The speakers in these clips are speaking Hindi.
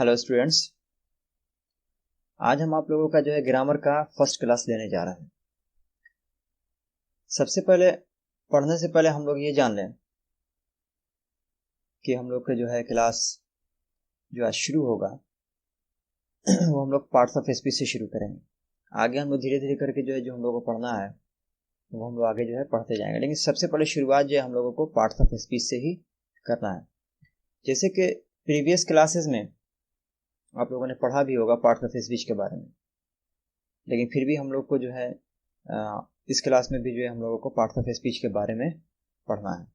हेलो स्टूडेंट्स, आज हम आप लोगों का ग्रामर का फर्स्ट क्लास लेने जा रहे हैं। सबसे पहले पढ़ने से पहले हम लोग ये जान लें कि हम लोग का क्लास जो आज शुरू होगा वो हम लोग पार्ट्स ऑफ स्पीच से शुरू करेंगे। आगे हम लोग धीरे धीरे करके जो हम लोग को पढ़ना है वो हम लोग आगे पढ़ते जाएंगे, लेकिन सबसे पहले शुरुआत हम लोगों को पार्ट्स ऑफ स्पीच से ही करना है। जैसे कि प्रीवियस क्लासेस में आप लोगों ने पढ़ा भी होगा पार्ट्स ऑफ स्पीच के बारे में, लेकिन फिर भी हम लोग को इस क्लास में भी हम लोगों को पार्ट्स ऑफ स्पीच के बारे में पढ़ना है।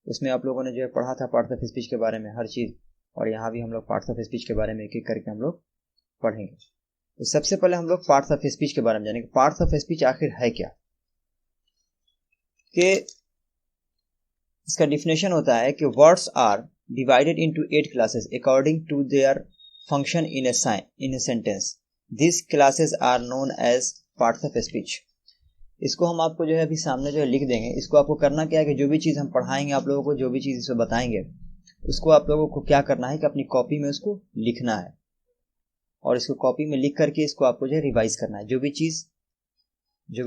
उसमें आप लोगों ने पढ़ा था पार्ट्स ऑफ स्पीच के बारे में हर चीज़, और यहाँ भी हम लोग पार्ट्स ऑफ स्पीच के बारे में एक एक करके हम लोग पढ़ेंगे। तो सबसे पहले हम लोग पार्ट्स ऑफ स्पीच के बारे में जानेंगे। पार्ट्स ऑफ स्पीच आखिर है क्या, कि इसका डिफिनेशन होता है कि words are divided into 8 classes according to their function in a sentence. This classes are known as parts of speech. इसको हम आपको अभी सामने लिख देंगे। इसको आपको करना क्या है कि जो भी चीज़ हम पढ़ाएंगे आप लोगों को, जो भी चीज़ इसमें बताएंगे, उसको आप लोगों को क्या करना है कि अपनी कॉपी में उसको लिखना है, और इसको कॉपी में लिख करके इसको आपको रिवाइज करना है। जो भी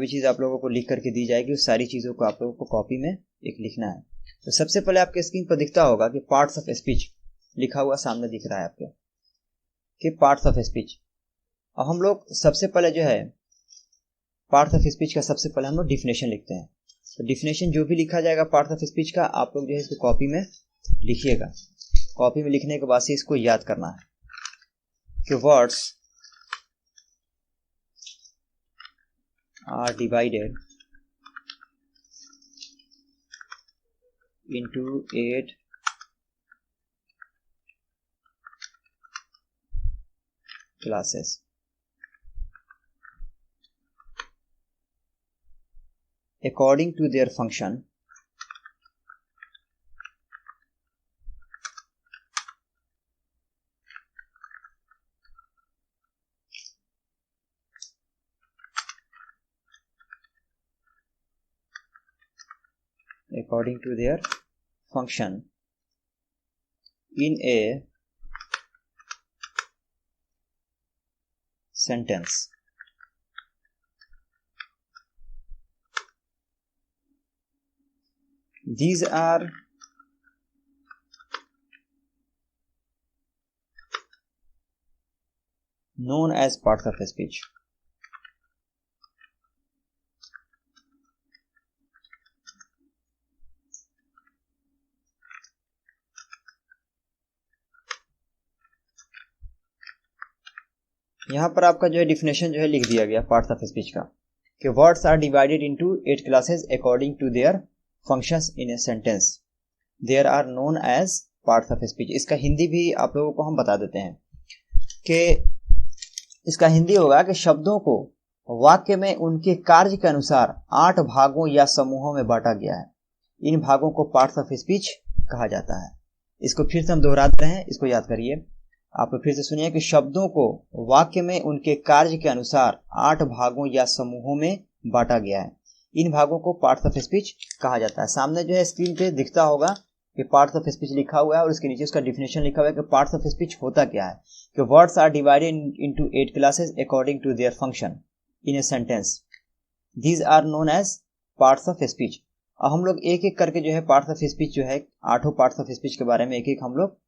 चीज़ आप लोगों को लिख करके दी जाएगी उस सारी चीज़ों को आप लोगों को कॉपी में एक लिखना है। तो सबसे पहले आपके स्क्रीन पर दिखता होगा कि पार्ट्स ऑफ स्पीच लिखा हुआ सामने दिख रहा है आपके, कि पार्ट्स ऑफ स्पीच। अब हम लोग सबसे पहले पार्ट्स ऑफ स्पीच का सबसे पहले हम लोग डिफिनेशन लिखते हैं। तो डिफिनेशन जो भी लिखा जाएगा पार्ट्स ऑफ स्पीच का, आप लोग इसको कॉपी में लिखिएगा। कॉपी में लिखने के बाद से इसको याद करना है कि words are divided into 8 classes according to their function in a sentence. These are known as parts of speech. यहाँ पर आपका डिफिनेशन लिख दिया गया पार्ट्स ऑफ स्पीच का, कि words are divided into 8 classes according to their functions in a sentence. There are known as parts of speech. इसका हिंदी भी आप लोगों को हम बता देते हैं कि इसका हिंदी होगा कि शब्दों को वाक्य में उनके कार्य के अनुसार 8 भागों या समूहों में बांटा गया है। इन भागों को पार्ट्स ऑफ स्पीच कहा जाता है। इसको फिर से हम दोहरा रहे हैं, इसको याद करिए। आप फिर से सुनिए कि शब्दों को वाक्य में उनके कार्य के अनुसार 8 भागों या समूहों में बांटा गया है। इन भागों को पार्ट्स ऑफ स्पीच कहा जाता है। सामने स्क्रीन पे दिखता होगा कि पार्ट्स ऑफ स्पीच लिखा हुआ है, और उसके नीचे उसका डिफिनेशन लिखा हुआ है कि पार्ट्स ऑफ स्पीच होता क्या है। कि words are divided into 8 classes according to their function in a sentence. These are known as parts of speech. अब हम लोग एक एक करके parts of speech 8 parts of speech के बारे में एक एक हम लोग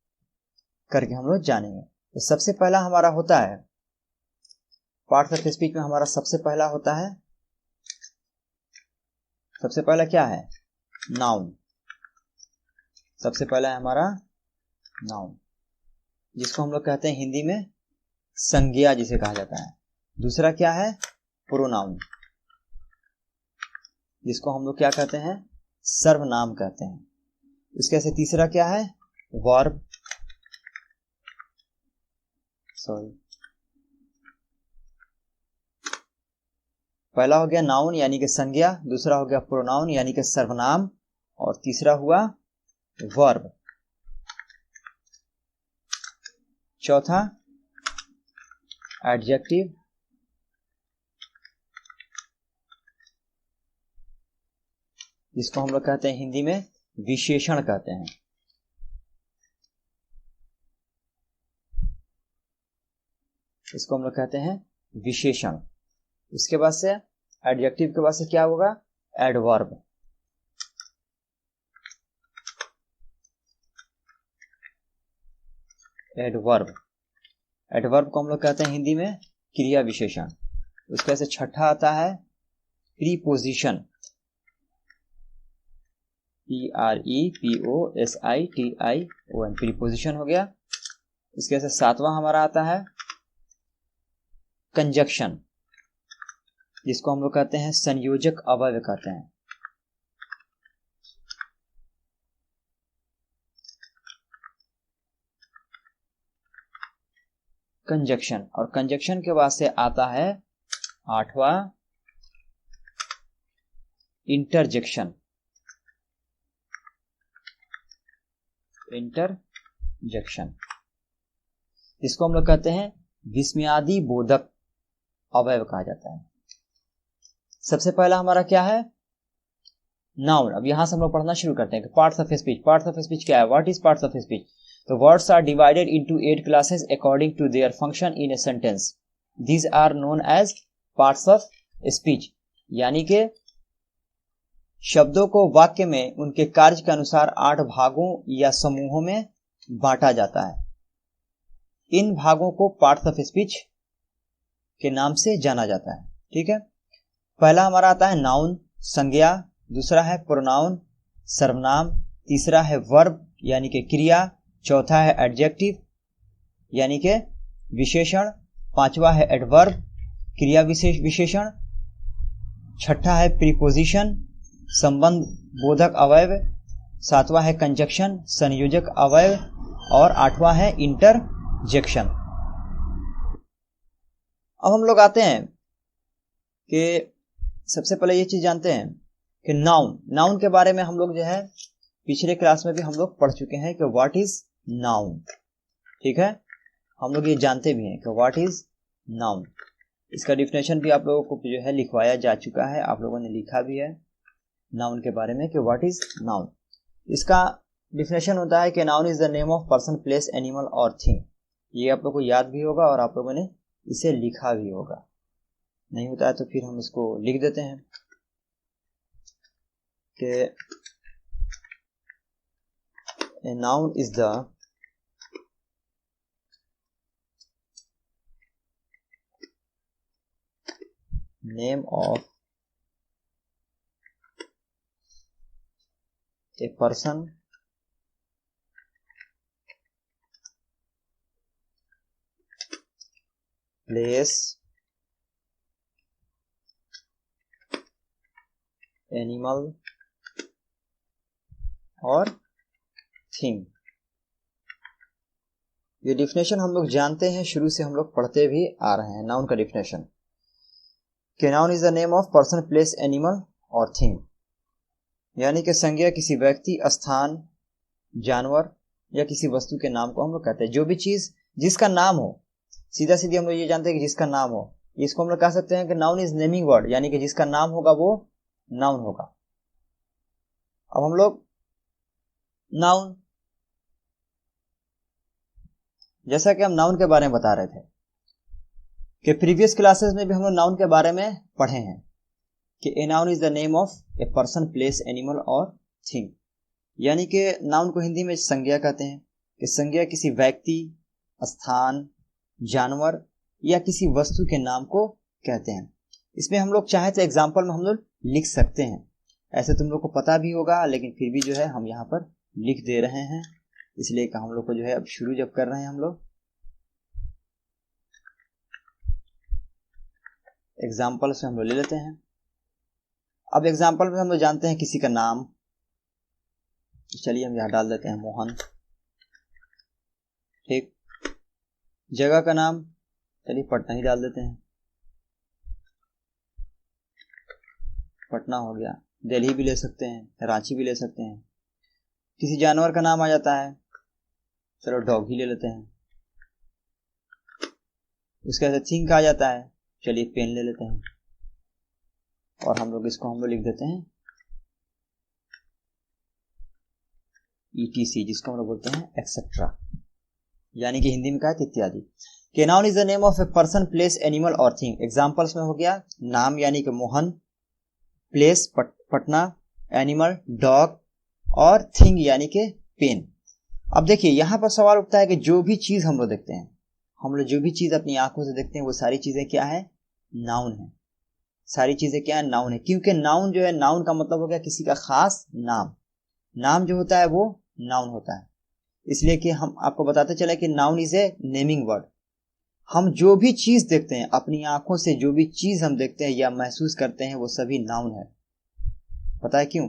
करके हम लोग जानेंगे। तो सबसे पहला हमारा होता है पार्ट्स ऑफ स्पीच में, हमारा सबसे पहला होता है, सबसे पहला क्या है, नाउन। सबसे पहला है हमारा नाउन, जिसको हम लोग कहते हैं हिंदी में संज्ञा जिसे कहा जाता है। दूसरा क्या है, प्रोनाउन, जिसको हम लोग क्या कहते हैं, सर्वनाम कहते हैं। इसके से तीसरा क्या है, वर्ब, पहला हो गया नाउन यानी कि संज्ञा, दूसरा हो गया प्रोनाउन यानी कि सर्वनाम, और तीसरा हुआ वर्ब, चौथा एडजेक्टिव, जिसको हम लोग कहते हैं हिंदी में विशेषण कहते हैं। इसको हम लोग कहते हैं विशेषण। उसके बाद से एडजेक्टिव के बाद से क्या होगा, एडवर्ब। एडवर्ब, एडवर्ब को हम लोग कहते हैं हिंदी में क्रिया विशेषण। उसके से छठा आता है प्रीपोजिशन, PREPOSITION, प्रीपोजिशन हो गया। उसके से सातवां हमारा आता है कंजक्शन, जिसको हम लोग कहते हैं संयोजक अवयव कहते हैं। कंजक्शन, और कंजक्शन के बाद से आता है आठवां इंटरजेक्शन। इंटरजेक्शन, इसको हम लोग कहते हैं विस्मयादि बोधक अवयव कहा जाता है। सबसे पहला हमारा क्या है, नाउन। अब यहां से हम लोग पढ़ना शुरू करते हैं कि parts of speech. Parts of speech क्या है, what is parts of speech? The words are divided into 8 classes according to their function in a sentence. These are known as parts of speech. यानी कि शब्दों को वाक्य में उनके कार्य के अनुसार 8 भागों या समूहों में बांटा जाता है। इन भागों को पार्ट्स ऑफ स्पीच के नाम से जाना जाता है। ठीक है, पहला हमारा आता है नाउन, संज्ञा। दूसरा है प्रोनाउन, सर्वनाम। तीसरा है वर्ब यानी कि क्रिया। चौथा है एडजेक्टिव यानी कि विशेषण। पांचवा है एडवर्ब, क्रिया विशेषण। छठा है प्रीपोजिशन, संबंध बोधक अवयव। सातवां है कंजक्शन, संयोजक अवयव। और आठवां है इंटरजेक्शन। अब हम लोग आते हैं कि सबसे पहले ये चीज जानते हैं कि नाउन। नाउन के बारे में हम लोग जो है पिछले क्लास में भी हम लोग पढ़ चुके हैं कि व्हाट इज नाउन। ठीक है, हम लोग ये जानते भी हैं कि व्हाट इज नाउन। इसका डिफिनेशन भी आप लोगों को जो है लिखवाया जा चुका है, आप लोगों ने लिखा भी है नाउन के बारे में कि व्हाट इज नाउन। इसका डिफिनेशन होता है कि noun is the name of person, place, animal और थिंग। ये आप लोग को याद भी होगा और आप लोगों ने इसे लिखा भी होगा। नहीं होता है तो फिर हम इसको लिख देते हैं कि a noun is the name of a person, place, animal और थिंग। ये डिफिनेशन हम लोग जानते हैं, शुरू से हम लोग पढ़ते भी आ रहे हैं। नाउन का डिफिनेशन कि noun is the name of person, place, animal और थिंग, यानी कि संज्ञा किसी व्यक्ति, स्थान, जानवर या किसी वस्तु के नाम को हम लोग कहते हैं। जो भी चीज जिसका नाम हो, सीधा सीधी हम लोग ये जानते हैं कि जिसका नाम हो, इसको हम लोग कह सकते हैं कि नाउन इज नेमिंग वर्ड, यानी कि जिसका नाम होगा वो नाउन होगा। अब हम लोग नाउन, जैसा कि हम नाउन के बारे में बता रहे थे कि प्रीवियस क्लासेस में भी हम लोग नाउन के बारे में पढ़े हैं कि a noun is the name of a person, place, animal और थिंग, यानी कि नाउन को हिंदी में संज्ञा कहते हैं कि संज्ञा किसी व्यक्ति, स्थान, जानवर या किसी वस्तु के नाम को कहते हैं। इसमें हम लोग चाहे तो एग्जाम्पल में हम लोग लिख सकते हैं, ऐसे तुम लोग को पता भी होगा, लेकिन फिर भी जो है हम यहाँ पर लिख दे रहे हैं, इसलिए कि हम लोग को जो है अब शुरू जब कर रहे हैं हम लोग एग्जाम्पल से हम लोग ले लेते हैं। अब एग्जाम्पल में हम लोग जानते हैं किसी का नाम, तो चलिए हम यहाँ डाल देते हैं मोहन। ठीक, जगह का नाम चलिए पटना ही डाल देते हैं, पटना हो गया। दिल्ली भी ले सकते हैं, रांची भी ले सकते हैं। किसी जानवर का नाम आ जाता है, चलो डॉग ही ले लेते हैं। उसके बाद थिंग आ जाता है, चलिए पेन ले लेते हैं। और हम लोग इसको हम लोग लिख देते हैं ETC, जिसको हम लोग बोलते हैं एक्सेट्रा, यानी कि हिंदी में कहा है इत्यादि। कि noun is the name of a person, place, animal और थिंग। एग्जांपल्स में हो गया नाम यानी कि Mohan, place Patna, animal dog और थिंग यानी कि पेन। अब देखिए यहाँ पर सवाल उठता है कि जो भी चीज हम लोग देखते हैं, हम लोग जो भी चीज अपनी आंखों से देखते हैं वो सारी चीजें क्या है? नाउन है। सारी चीजें क्या है? नाउन है। क्योंकि नाउन जो है, नाउन का मतलब हो गया किसी का खास नाम। नाम जो होता है वो नाउन होता है। इसलिए कि हम आपको बताते चले कि noun is a naming word. हम जो भी चीज देखते हैं अपनी आंखों से, जो भी चीज हम देखते हैं या महसूस करते हैं वो सभी नाउन है। पता है क्यों?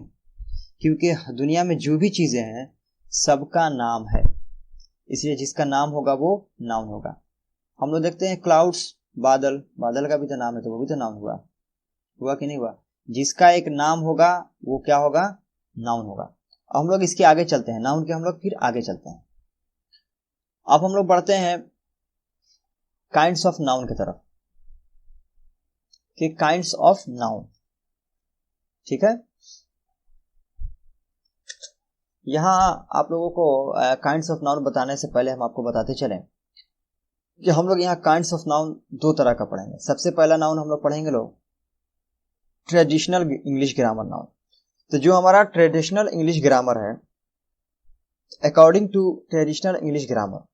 क्योंकि दुनिया में जो भी चीजें हैं सबका नाम है, इसलिए जिसका नाम होगा वो नाउन होगा। हम लोग देखते हैं क्लाउड्स, बादल, बादल का भी तो नाम है, तो वो भी तो नाउन हुआ। हुआ कि नहीं हुआ? जिसका एक नाम होगा वो क्या होगा? नाउन होगा। अब हम लोग इसके आगे चलते हैं, नाउन के हम लोग फिर आगे चलते हैं। अब हम लोग बढ़ते हैं काइंड्स ऑफ नाउन की तरफ, कि काइंड्स ऑफ नाउन। ठीक है, यहां आप लोगों को काइंड्स ऑफ नाउन बताने से पहले हम आपको बताते चलें कि हम लोग यहाँ काइंड्स ऑफ नाउन दो तरह का पढ़ेंगे। सबसे पहला नाउन हम लोग पढ़ेंगे लोग ट्रेडिशनल इंग्लिश ग्रामर नाउन। तो जो हमारा ट्रेडिशनल इंग्लिश ग्रामर है, according to traditional English grammar,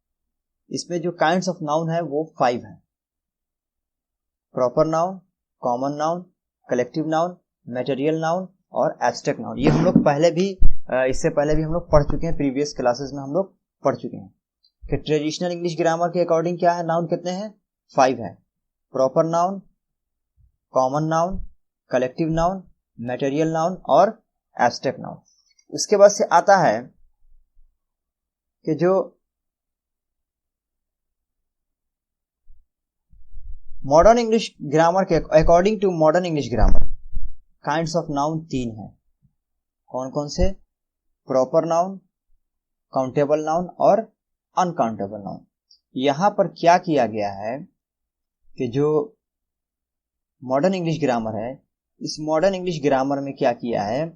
इसमें जो काइंड्स ऑफ नाउन है वो 5 है। Proper noun, common noun, collective noun, material noun और एब्स्ट्रैक्ट नाउन। ये हम लोग पहले भी इससे पहले भी हम लोग पढ़ चुके हैं, प्रीवियस क्लासेस में हम लोग पढ़ चुके हैं कि ट्रेडिशनल इंग्लिश ग्रामर के अकॉर्डिंग क्या है, नाउन कितने हैं? 5 है। Proper noun, common noun, collective noun, material noun और एब्स्ट्रैक्ट नाउन। उसके बाद से आता है कि जो मॉडर्न इंग्लिश ग्रामर के according to modern English grammar kinds of noun 3 है। कौन कौन से? प्रॉपर नाउन, काउंटेबल नाउन और अनकाउंटेबल नाउन। यहां पर क्या किया गया है कि जो मॉडर्न इंग्लिश ग्रामर है, इस मॉडर्न इंग्लिश ग्रामर में क्या किया है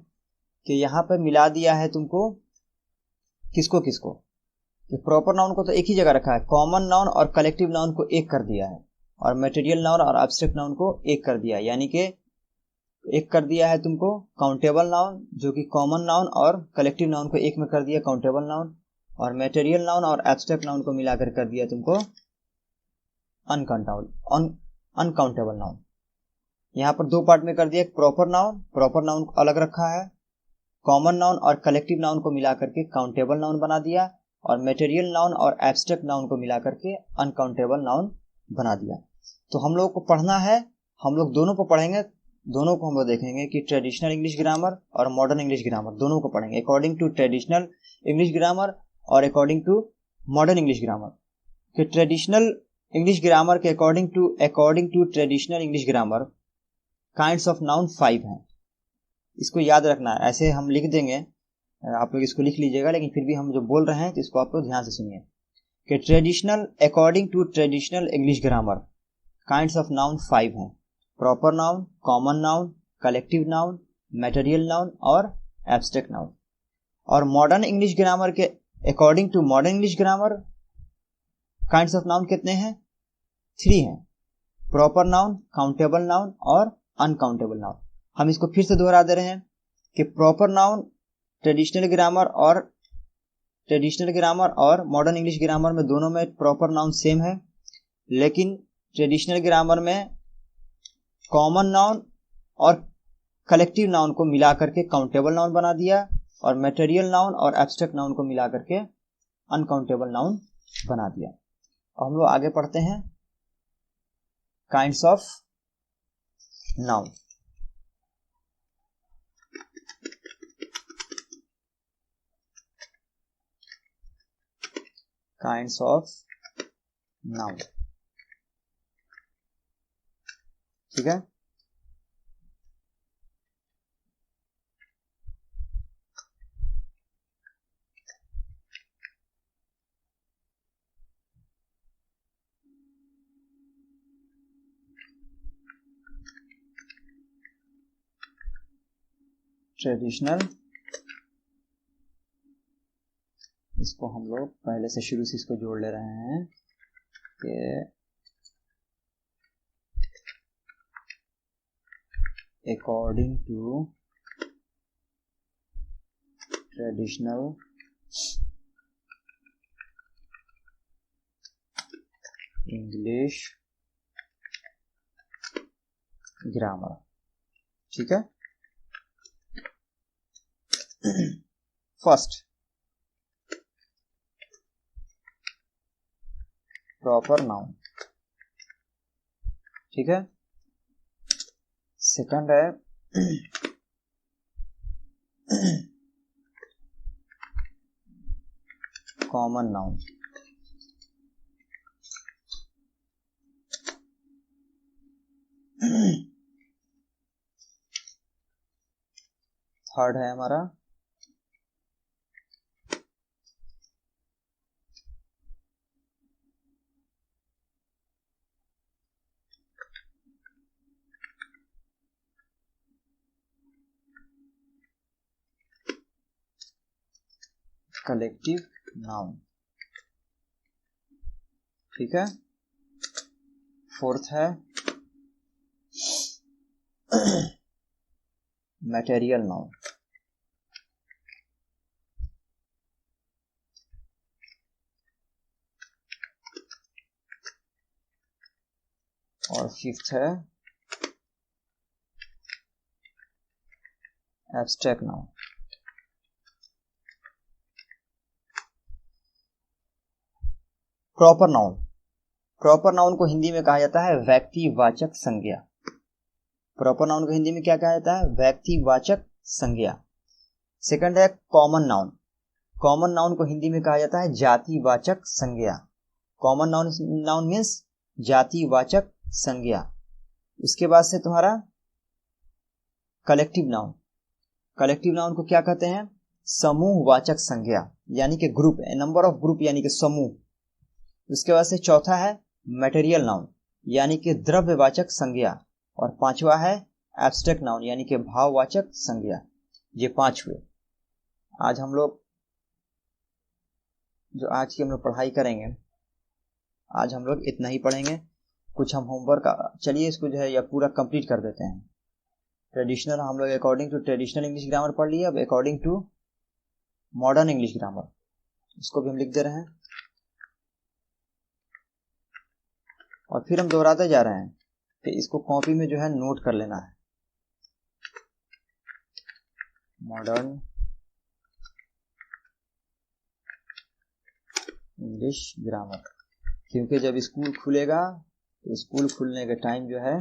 कि यहां पर मिला दिया है तुमको किसको किसको, कि प्रॉपर नाउन को तो एक ही जगह रखा है, कॉमन नाउन और कलेक्टिव नाउन को एक कर दिया है, और मटेरियल नाउन और एब्स्ट्रैक्ट नाउन को एक कर दिया है। यानी कि एक कर दिया है तुमको काउंटेबल नाउन, जो कि कॉमन नाउन और कलेक्टिव नाउन को एक में कर दिया काउंटेबल नाउन, और मटेरियल नाउन और एब्स्ट्रैक्ट नाउन को मिलाकर कर दिया तुमको अनकाउंटेबल नाउन। यहाँ पर दो पार्ट में कर दिया, प्रॉपर नाउन को अलग रखा है, कॉमन नाउन और कलेक्टिव नाउन को मिलाकर के काउंटेबल नाउन बना दिया, और मटेरियल नाउन और एब्स्ट्रैक्ट नाउन को मिलाकर के अनकाउंटेबल नाउन बना दिया। तो हम लोग को पढ़ना है, हम लोग दोनों को पढ़ेंगे, दोनों को हम लोग देखेंगे कि ट्रेडिशनल इंग्लिश ग्रामर और मॉडर्न इंग्लिश ग्रामर दोनों को पढ़ेंगे, according to traditional English grammar और according to modern English grammar. कि ट्रेडिशनल इंग्लिश ग्रामर के according to traditional English grammar kinds of noun 5 हैं। इसको याद रखना है, ऐसे हम लिख देंगे, आप लोग इसको लिख लीजिएगा, लेकिन फिर भी हम जो बोल रहे हैं तो इसको आप लोग ध्यान से सुनिए कि traditional according to traditional English grammar kinds of noun 5 हैं। Proper noun, common noun, collective noun, material noun और एब्स्ट्रैक्ट नाउन। और मॉडर्न इंग्लिश ग्रामर के according to modern English grammar kinds of noun कितने हैं? 3 हैं। प्रॉपर नाउन, काउंटेबल नाउन और अनकाउंटेबल नाउन। हम इसको फिर से दोहरा दे रहे हैं कि प्रॉपर नाउन ट्रेडिशनल ग्रामर और मॉडर्न इंग्लिश ग्रामर में दोनों में प्रॉपर नाउन सेम है, लेकिन ट्रेडिशनल ग्रामर में कॉमन नाउन और कलेक्टिव नाउन को मिलाकर के काउंटेबल नाउन बना दिया, और मटेरियल नाउन और एब्स्ट्रैक्ट नाउन को मिलाकर के अनकाउंटेबल नाउन बना दिया। अब हम लोग आगे पढ़ते हैं kinds of noun. Kinds of noun, ठीक है। ट्रेडिशनल, इसको हम लोग पहले से शुरू से इसको जोड़ ले रहे हैं, according to traditional English grammar। ठीक है। फर्स्ट प्रॉपर नाउन, ठीक है। सेकंड है कॉमन नाउन, थर्ड है हमारा कलेक्टिव नाउन, ठीक है। फोर्थ है मटेरियल नाउन, और फिफ्थ है abstract noun. Proper noun, proper noun को हिंदी में कहा जाता है व्यक्तिवाचक संज्ञा। प्रॉपर नाउन को हिंदी में क्या कहा जाता है? व्यक्तिवाचक संज्ञा। सेकंड है कॉमन नाउन, कॉमन नाउन को हिंदी में कहा जाता है जातिवाचक संज्ञा। कॉमन नाउन मीन्स जातिवाचक संज्ञा। उसके बाद से तुम्हारा कलेक्टिव नाउन, कलेक्टिव नाउन को क्या कहते हैं? समूहवाचक संज्ञा, यानी कि ग्रुप, नंबर ऑफ ग्रुप यानी कि समूह। उसके बाद से चौथा है मटेरियल नाउन, यानी कि द्रव्यवाचक संज्ञा। और पांचवा है एब्स्ट्रैक्ट नाउन, यानी कि भाववाचक संज्ञा। ये पांच हुए। आज हम लोग जो आज की हम लोग पढ़ाई करेंगे, आज हम लोग इतना ही पढ़ेंगे। कुछ हम होमवर्क, चलिए इसको जो है या पूरा कंप्लीट कर देते हैं। ट्रेडिशनल हम लोग according to traditional English grammar पढ़ लिए। अब according to modern English grammar, इसको भी हम लिख दे रहे हैं और फिर हम दोहराते जा रहे हैं कि इसको कॉपी में जो है नोट कर लेना है। मॉडर्न इंग्लिश ग्रामर, क्योंकि जब स्कूल खुलेगा तो स्कूल खुलने के टाइम जो है,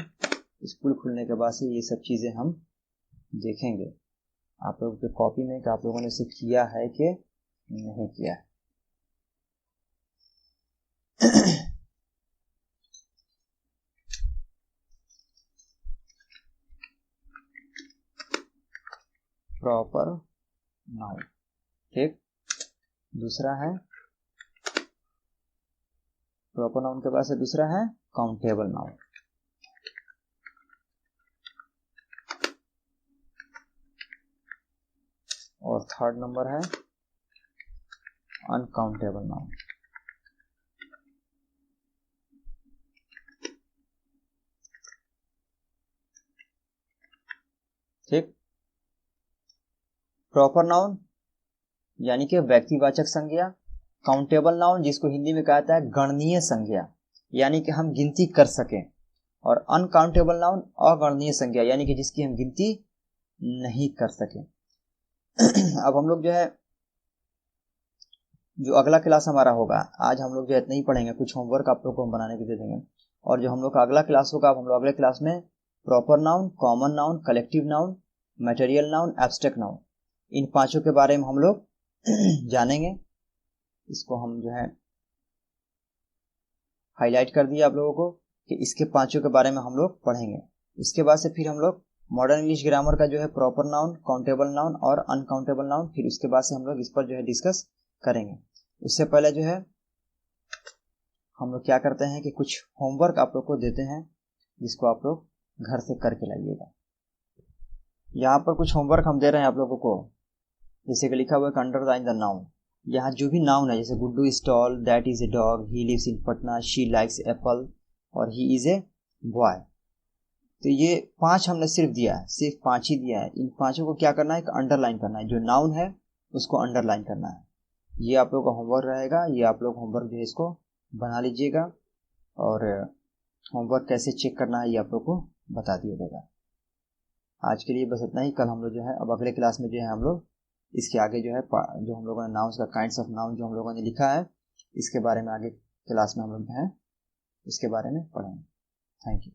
स्कूल खुलने के बाद से ये सब चीजें हम देखेंगे आप लोगों के कॉपी में कि आप लोगों ने इसे किया है कि नहीं किया है। प्रॉपर नाउन, ठीक। दूसरा है प्रॉपर नाउन के बाद से दूसरा है काउंटेबल नाउन। और थर्ड नंबर है अनकाउंटेबल नाउन। ठीक। प्रॉपर नाउन यानी कि व्यक्तिवाचक संज्ञा, काउंटेबल नाउन जिसको हिंदी में कहा जाता है गणनीय संज्ञा, यानी कि हम गिनती कर सकें, और अनकाउंटेबल नाउन अगणनीय संज्ञा, यानी कि जिसकी हम गिनती नहीं कर सकें। अब हम लोग जो है, जो अगला क्लास हमारा होगा, आज हम लोग जो इतना ही पढ़ेंगे। कुछ होमवर्क आप लोग को हम बनाने के दे देंगे, और जो हम लोग का अगला क्लास होगा, अब हम लोग अगले क्लास में proper noun, common noun, collective noun, material noun, abstract noun, इन पांचों के बारे में हम लोग जानेंगे। इसको हम जो है हाईलाइट कर दिया आप लोगों को कि इसके पांचों के बारे में हम लोग पढ़ेंगे। इसके बाद से फिर हम लोग मॉडर्न इंग्लिश ग्रामर का जो है प्रॉपर नाउन, काउंटेबल नाउन और अनकाउंटेबल नाउन, फिर उसके बाद से हम लोग इस पर जो है डिस्कस करेंगे। उससे पहले जो है हम लोग क्या करते हैं कि कुछ होमवर्क आप लोग को देते हैं, जिसको आप लोग घर से करके लाइएगा। यहाँ पर कुछ होमवर्क हम दे रहे हैं आप लोगों को, जैसे कि लिखा हुआ है अंडरलाइन द नाउन, यहाँ जो भी नाउन है, जैसे Guddu is tall, that is a dog, he lives in Patna, she likes apple और ही इज ए बॉय। तो ये 5 हमने सिर्फ दिया है, सिर्फ 5 ही दिया है। इन 5 को क्या करना है, एक अंडरलाइन करना है। जो नाउन है उसको अंडरलाइन करना है। ये आप लोग का होमवर्क रहेगा। ये आप लोग होमवर्क जो है इसको बना लीजिएगा और होमवर्क कैसे चेक करना है ये आप लोग को बता दिया जाएगा। आज के लिए बस इतना ही। कल हम लोग जो है, अब अगले क्लास में जो है हम लोग इसके आगे जो है, जो हम लोगों ने नाउन्स का काइंड्स ऑफ नाउन जो हम लोगों ने लिखा है, इसके बारे में आगे क्लास में हम लोग जो है इसके बारे में पढ़ेंगे। Thank you.